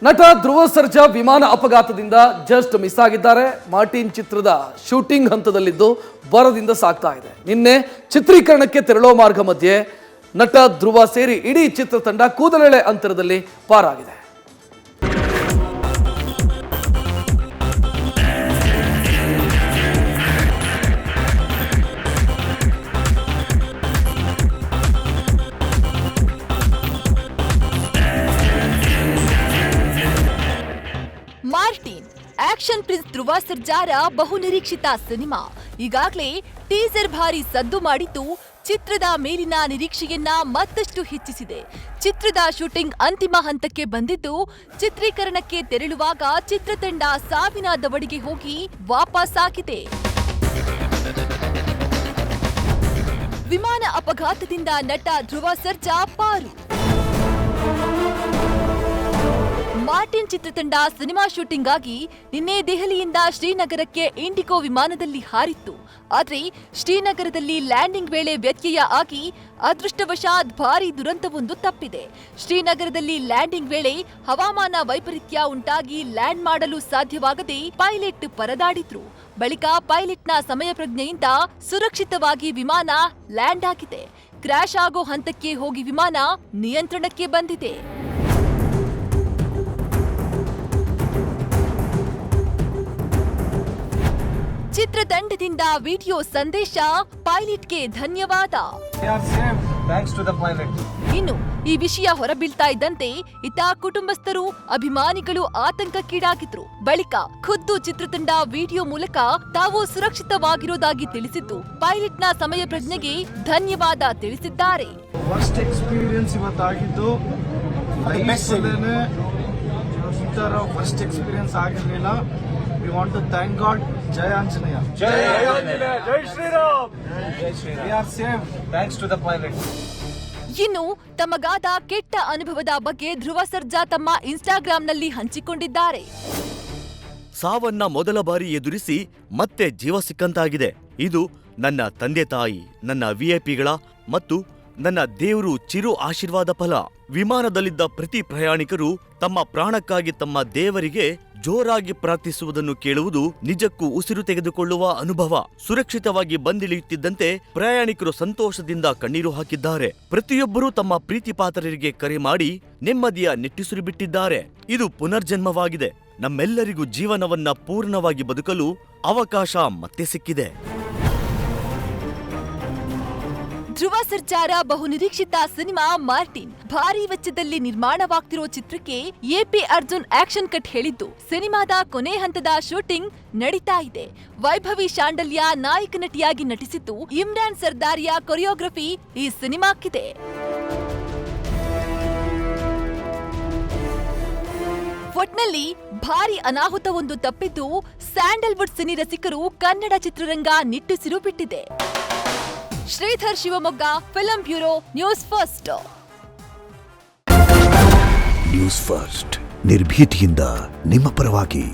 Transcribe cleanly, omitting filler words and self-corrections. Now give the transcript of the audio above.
ನಟ ಧ್ರುವ ಸರ್ಜಾ ವಿಮಾನ ಅಪಘಾತದಿಂದ ಜಸ್ಟ್ ಮಿಸ್ ಆಗಿದ್ದಾರೆ. ಮಾರ್ಟಿನ್ ಚಿತ್ರದ ಶೂಟಿಂಗ್ ಹಂತದಲ್ಲಿದ್ದು ಬರದಿಂದ ಸಾಗ್ತಾ ಇದೆ. ನಿನ್ನೆ ಚಿತ್ರೀಕರಣಕ್ಕೆ ತೆರಳೋ ಮಾರ್ಗ ಮಧ್ಯೆ ನಟ ಧ್ರುವ ಸೇರಿ ಇಡೀ ಚಿತ್ರತಂಡ ಕೂದಲೆಳೆ ಅಂತರದಲ್ಲಿ ಪಾರಾಗಿದೆ. ಮಾರ್ಟಿನ್ ಆಕ್ಷನ್ ಪ್ರಿನ್ಸ್ ಧ್ರುವ ಸರ್ಜಾರ ಬಹುನಿರೀಕ್ಷಿತ ಸಿನಿಮಾ ಈಗಾಗಲೇ ಟೀಸರ್ ಭಾರಿ ಸದ್ದು ಮಾಡಿದ್ದು ಚಿತ್ರದ ಮೇಲಿನ ನಿರೀಕ್ಷೆಯನ್ನ ಮತ್ತಷ್ಟು ಹೆಚ್ಚಿಸಿದೆ. ಚಿತ್ರದ ಶೂಟಿಂಗ್ ಅಂತಿಮ ಹಂತಕ್ಕೆ ಬಂದಿದ್ದು ಚಿತ್ರೀಕರಣಕ್ಕೆ ತೆರಳುವಾಗ ಚಿತ್ರತಂಡ ಸಾವಿನ ದವಡಿಗೆ ಹೋಗಿ ವಾಪಸ್ ಆಗಿದೆ. ವಿಮಾನ ಅಪಘಾತದಿಂದ ನಟ ಧ್ರುವ ಸರ್ಜಾ ಪಾರು. ಮಾರ್ಟಿನ್ ಚಿತ್ರತಂಡ ಸಿನಿಮಾ ಶೂಟಿಂಗ್ ಆಗಿ ನಿನ್ನೆ ದೆಹಲಿಯಿಂದ ಶ್ರೀನಗರಕ್ಕೆ ಇಂಡಿಗೋ ವಿಮಾನದಲ್ಲಿ ಹಾರಿತ್ತು. ಆದರೆ ಶ್ರೀನಗರದಲ್ಲಿ ಲ್ಯಾಂಡಿಂಗ್ ವೇಳೆ ವ್ಯತ್ಯಯ ಆಗಿ ಅದೃಷ್ಟವಶಾತ್ ಭಾರೀ ದುರಂತವೊಂದು ತಪ್ಪಿದೆ. ಶ್ರೀನಗರದಲ್ಲಿ ಲ್ಯಾಂಡಿಂಗ್ ವೇಳೆ ಹವಾಮಾನ ವೈಪರೀತ್ಯ ಉಂಟಾಗಿ ಲ್ಯಾಂಡ್ ಮಾಡಲು ಸಾಧ್ಯವಾಗದೆ ಪೈಲಟ್ ಪರದಾಡಿದ್ರು. ಬಳಿಕ ಪೈಲಟ್ನ ಸಮಯ ಪ್ರಜ್ಞೆಯಿಂದ ಸುರಕ್ಷಿತವಾಗಿ ವಿಮಾನ ಲ್ಯಾಂಡ್ ಆಗಿದೆ. ಕ್ರ್ಯಾಶ್ ಆಗೋ ಹಂತಕ್ಕೆ ಹೋಗಿ ವಿಮಾನ ನಿಯಂತ್ರಣಕ್ಕೆ ಬಂದಿದೆ. ಚಿತ್ರತಂಡದಿಂದ ವಿಡಿಯೋ ಸಂದೇಶ, ಪೈಲಟ್ಗೆ ಧನ್ಯವಾದ. ಇನ್ನು ಈ ವಿಷಯ ಹೊರಬೀಳ್ತಾ ಇದ್ದಂತೆ ಇತ್ತ ಕುಟುಂಬಸ್ಥರು, ಅಭಿಮಾನಿಗಳು ಆತಂಕಕ್ಕೀಡಾಗಿದ್ರು. ಬಳಿಕ ಖುದ್ದು ಚಿತ್ರತಂಡ ವಿಡಿಯೋ ಮೂಲಕ ತಾವು ಸುರಕ್ಷಿತವಾಗಿರೋದಾಗಿ ತಿಳಿಸಿದ್ದು ಪೈಲಟ್ನ ಸಮಯ ಪ್ರಜ್ಞೆಗೆ ಧನ್ಯವಾದ ತಿಳಿಸಿದ್ದಾರೆ. We want to thank God. Jai Anjaneya. Jai Anjaneya. Jai Shri Ram. Jai Shri Ram. We are safe thanks to the pilot. ಇನ್ನು ತಮಗಾದ ಕೆಟ್ಟ ಅನುಭವದ ಬಗ್ಗೆ ಧ್ರುವ ಸರ್ಜಾ ತಮ್ಮ ಇನ್ಸ್ಟಾಗ್ರಾಂನಲ್ಲಿ ಹಂಚಿಕೊಂಡಿದ್ದಾರೆ. ಸಾವನ್ನ ಮೊದಲ ಬಾರಿ ಎದುರಿಸಿ ಮತ್ತೆ ಜೀವ ಸಿಕ್ಕಂತಾಗಿದೆ. ಇದು ನನ್ನ ತಂದೆ ತಾಯಿ, ನನ್ನ ವಿಐಪಿಗಳ ಮತ್ತು ನನ್ನ ದೇವರು ಚಿರು ಆಶೀರ್ವಾದ ಫಲ. ವಿಮಾನದಲ್ಲಿದ್ದ ಪ್ರತಿ ಪ್ರಯಾಣಿಕರು ತಮ್ಮ ಪ್ರಾಣಕ್ಕಾಗಿ ತಮ್ಮ ದೇವರಿಗೆ ಜೋರಾಗಿ ಪ್ರಾರ್ಥಿಸುವುದನ್ನು ಕೇಳುವುದು ನಿಜಕ್ಕೂ ಉಸಿರು ತೆಗೆದುಕೊಳ್ಳುವ ಅನುಭವ. ಸುರಕ್ಷಿತವಾಗಿ ಬಂದಿಳಿಯುತ್ತಿದ್ದಂತೆ ಪ್ರಯಾಣಿಕರು ಸಂತೋಷದಿಂದ ಕಣ್ಣೀರು ಹಾಕಿದ್ದಾರೆ. ಪ್ರತಿಯೊಬ್ಬರೂ ತಮ್ಮ ಪ್ರೀತಿ ಪಾತ್ರರಿಗೆ ಕರೆ ಮಾಡಿ ನೆಮ್ಮದಿಯ ನಿಟ್ಟುಸಿರು ಬಿಟ್ಟಿದ್ದಾರೆ. ಇದು ಪುನರ್ಜನ್ಮವಾಗಿದೆ. ನಮ್ಮೆಲ್ಲರಿಗೂ ಜೀವನವನ್ನ ಪೂರ್ಣವಾಗಿ ಬದುಕಲು ಅವಕಾಶ ಮತ್ತೆ ಸಿಕ್ಕಿದೆ. ಧ್ರುವ ಸರ್ಜಾರ ಬಹುನಿರೀಕ್ಷಿತ ಸಿನಿಮಾ ಮಾರ್ಟಿನ್ ಭಾರೀ ವೆಚ್ಚದಲ್ಲಿ ನಿರ್ಮಾಣವಾಗ್ತಿರೋ ಚಿತ್ರಕ್ಕೆ ಎಪಿ ಅರ್ಜುನ್ ಆಕ್ಷನ್ ಕಟ್ ಹೇಳಿದ್ದು ಸಿನಿಮಾದ ಕೊನೆ ಹಂತದ ಶೂಟಿಂಗ್ ನಡೀತಾ ಇದೆ. ವೈಭವಿ ಶಾಂಡಲ್ಯ ನಾಯಕ ನಟಿಯಾಗಿ ನಟಿಸಿದ್ದು ಇಮ್ರಾನ್ ಸರ್ದಾರಿಯ ಕೊರಿಯೋಗ್ರಫಿ ಈ ಸಿನಿಮಾಕ್ಕಿದೆ. ಒಟ್ನಲ್ಲಿ ಭಾರಿ ಅನಾಹುತವೊಂದು ತಪ್ಪಿದ್ದು ಸ್ಯಾಂಡಲ್ವುಡ್ ಸಿನಿ ರಸಿಕರು ಕನ್ನಡ ಚಿತ್ರರಂಗ ನಿಟ್ಟುಸಿರು ಬಿಟ್ಟಿದೆ. Shridhar Shivamogga, film bureau, news first. News first ನಿರ್ಭೀತಿಯಿಂದ ನಿಮ್ಮ ಪರವಾಗಿ.